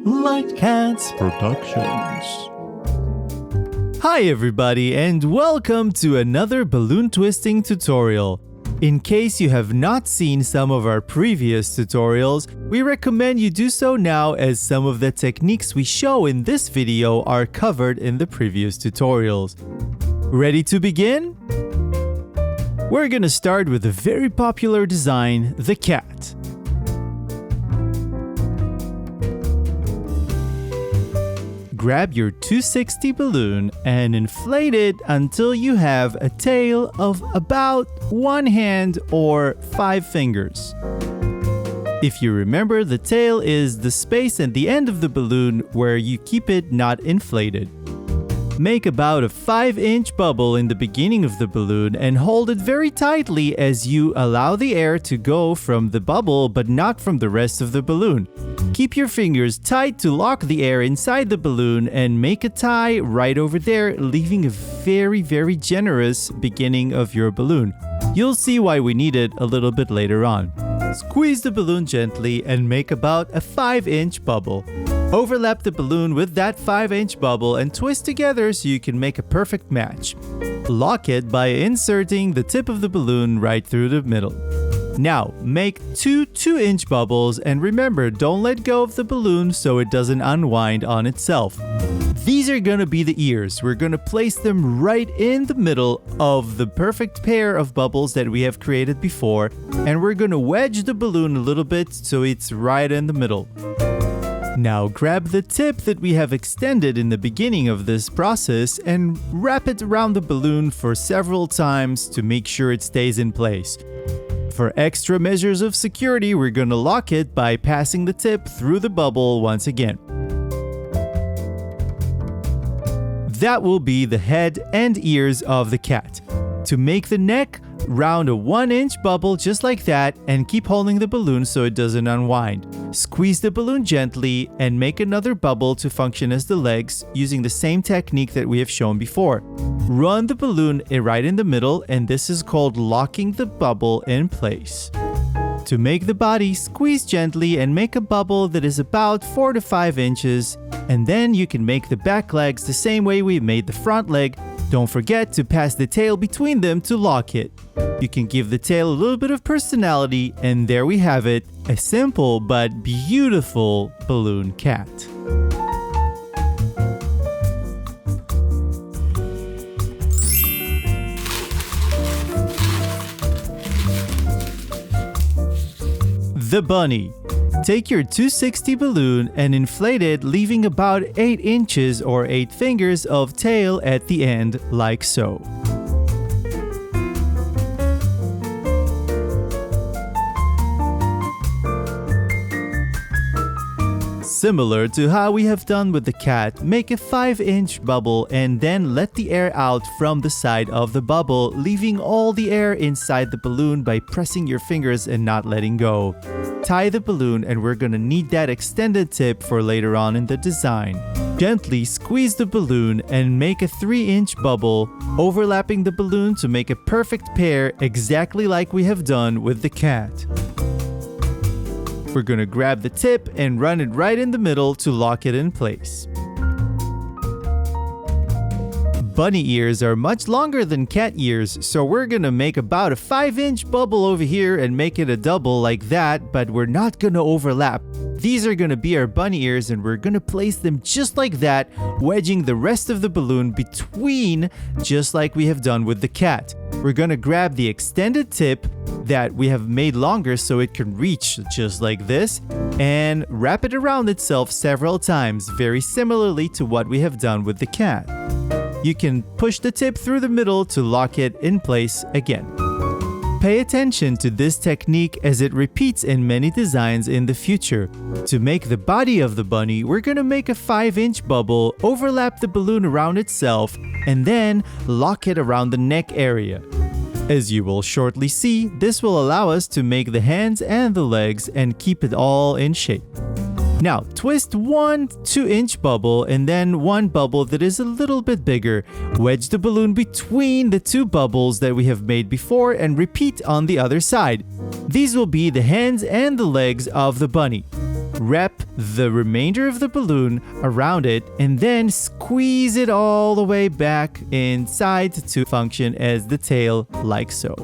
Lightcats Productions. Hi everybody and welcome to another balloon twisting tutorial. In case you have not seen some of our previous tutorials, we recommend you do so now as some of the techniques we show in this video are covered in the previous tutorials. Ready to begin? We're gonna start with a very popular design, the cat. Grab your 260 balloon and inflate it until you have a tail of about 1 hand or 5 fingers. If you remember, the tail is the space at the end of the balloon where you keep it not inflated. Make about a 5-inch bubble in the beginning of the balloon and hold it very tightly as you allow the air to go from the bubble but not from the rest of the balloon. Keep your fingers tight to lock the air inside the balloon and make a tie right over there, leaving a very generous beginning of your balloon. You'll see why we need it a little bit later on. Squeeze the balloon gently and make about a 5-inch bubble. Overlap the balloon with that 5-inch bubble and twist together so you can make a perfect match. Lock it by inserting the tip of the balloon right through the middle. Now, make 2 2-inch bubbles and remember, don't let go of the balloon so it doesn't unwind on itself. These are gonna be the ears. We're gonna place them right in the middle of the perfect pair of bubbles that we have created before, and we're gonna wedge the balloon a little bit so it's right in the middle. Now grab the tip that we have extended in the beginning of this process and wrap it around the balloon for several times to make sure it stays in place. For extra measures of security, we're going to lock it by passing the tip through the bubble once again. That will be the head and ears of the cat. To make the neck, round a 1-inch bubble just like that and keep holding the balloon so it doesn't unwind. Squeeze the balloon gently and make another bubble to function as the legs using the same technique that we have shown before. Run the balloon right in the middle, and this is called locking the bubble in place. To make the body, squeeze gently and make a bubble that is about 4 to 5 inches, and then you can make the back legs the same way we made the front leg. Don't forget to pass the tail between them to lock it. You can give the tail a little bit of personality, and there we have it, a simple but beautiful balloon cat. The bunny. Take your 260 balloon and inflate it, leaving about 8 inches or 8 fingers of tail at the end, like so. Similar to how we have done with the cat, make a 5-inch bubble and then let the air out from the side of the bubble, leaving all the air inside the balloon by pressing your fingers and not letting go. Tie the balloon, and we're gonna need that extended tip for later on in the design. Gently squeeze the balloon and make a 3-inch bubble, overlapping the balloon to make a perfect pair exactly like we have done with the cat. We're gonna grab the tip and run it right in the middle to lock it in place. Bunny ears are much longer than cat ears, so we're gonna make about a 5-inch bubble over here and make it a double like that, but we're not gonna overlap. These are gonna be our bunny ears, and we're gonna place them just like that, wedging the rest of the balloon between, just like we have done with the cat. We're gonna grab the extended tip that we have made longer so it can reach just like this, and wrap it around itself several times, very similarly to what we have done with the cat. You can push the tip through the middle to lock it in place again. Pay attention to this technique as it repeats in many designs in the future. To make the body of the bunny, we're gonna make a 5-inch bubble, overlap the balloon around itself, and then lock it around the neck area. As you will shortly see, this will allow us to make the hands and the legs and keep it all in shape. Now, twist 1 2-inch bubble and then one bubble that is a little bit bigger. Wedge the balloon between the 2 bubbles that we have made before and repeat on the other side. These will be the hands and the legs of the bunny. Wrap the remainder of the balloon around it and then squeeze it all the way back inside to function as the tail, like so.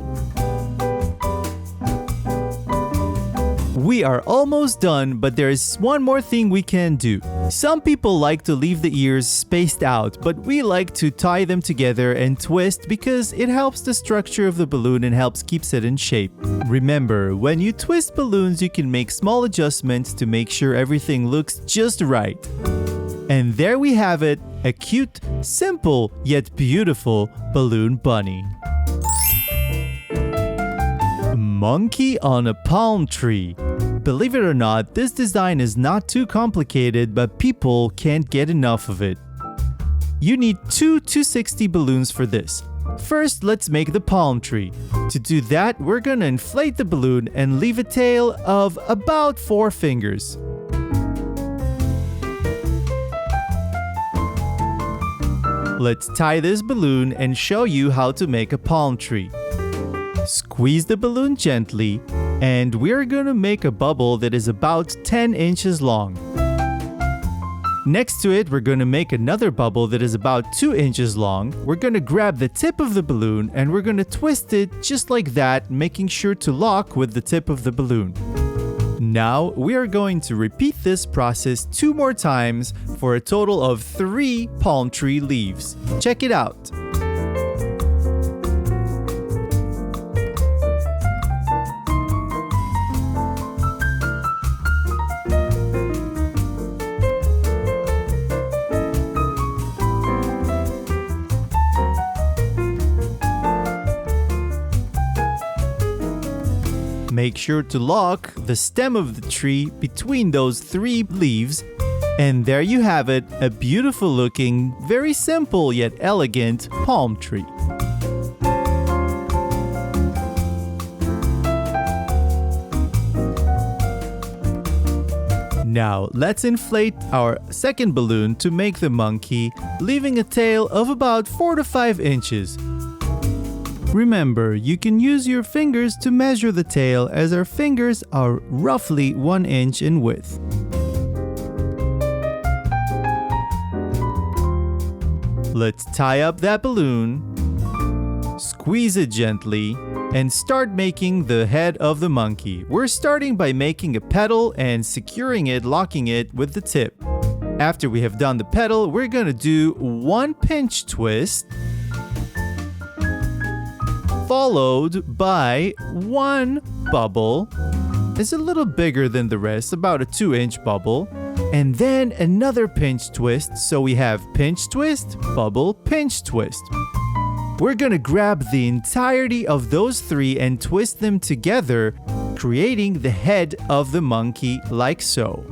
We are almost done, but there is one more thing we can do. Some people like to leave the ears spaced out, but we like to tie them together and twist because it helps the structure of the balloon and helps keeps it in shape. Remember, when you twist balloons, you can make small adjustments to make sure everything looks just right. And there we have it, a cute, simple, yet beautiful balloon bunny. Monkey on a palm tree. Believe it or not, this design is not too complicated, but people can't get enough of it. You need two 260 balloons for this. First, let's make the palm tree. To do that, we're gonna inflate the balloon and leave a tail of about 4 fingers. Let's tie this balloon and show you how to make a palm tree. Squeeze the balloon gently, and we're gonna make a bubble that is about 10 inches long. Next to it, we're gonna make another bubble that is about 2 inches long. We're gonna grab the tip of the balloon and we're gonna twist it just like that, making sure to lock with the tip of the balloon. Now, we are going to repeat this process 2 more times for a total of 3 palm tree leaves. Check it out. Make sure to lock the stem of the tree between those 3 leaves. And there you have it, a beautiful looking, very simple yet elegant palm tree. Now, let's inflate our second balloon to make the monkey, leaving a tail of about 4 to 5 inches. Remember, you can use your fingers to measure the tail as our fingers are roughly 1 inch in width. Let's tie up that balloon, squeeze it gently, and start making the head of the monkey. We're starting by making a petal and securing it, locking it with the tip. After we have done the petal, we're gonna do 1 pinch twist, followed by 1 bubble. It's a little bigger than the rest, about a 2-inch bubble. And then another pinch twist, so we have pinch twist, bubble, pinch twist. We're gonna grab the entirety of those 3 and twist them together, creating the head of the monkey like so.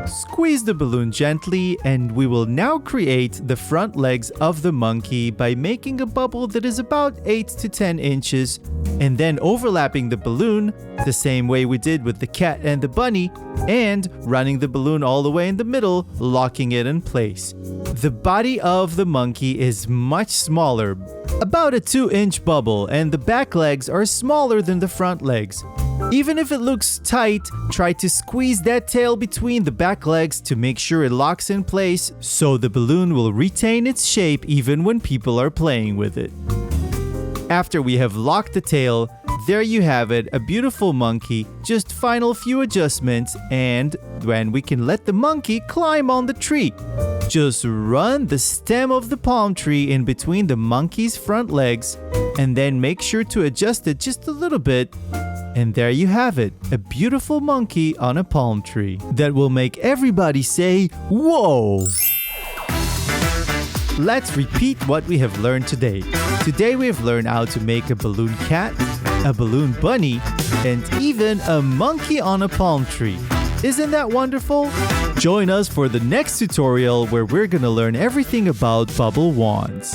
Squeeze the balloon gently, and we will now create the front legs of the monkey by making a bubble that is about 8 to 10 inches, and then overlapping the balloon the same way we did with the cat and the bunny, and running the balloon all the way in the middle, locking it in place. The body of the monkey is much smaller, about a 2-inch bubble, and the back legs are smaller than the front legs. Even if it looks tight, try to squeeze that tail between the back legs to make sure it locks in place, so the balloon will retain its shape even when people are playing with it. After we have locked the tail, there you have it, a beautiful monkey. Just final few adjustments, and then we can let the monkey climb on the tree. Just run the stem of the palm tree in between the monkey's front legs, and then make sure to adjust it just a little bit. And there you have it, a beautiful monkey on a palm tree that will make everybody say, "Whoa!" Let's repeat what we have learned today. Today we have learned how to make a balloon cat, a balloon bunny, and even a monkey on a palm tree. Isn't that wonderful? Join us for the next tutorial where we're gonna learn everything about bubble wands.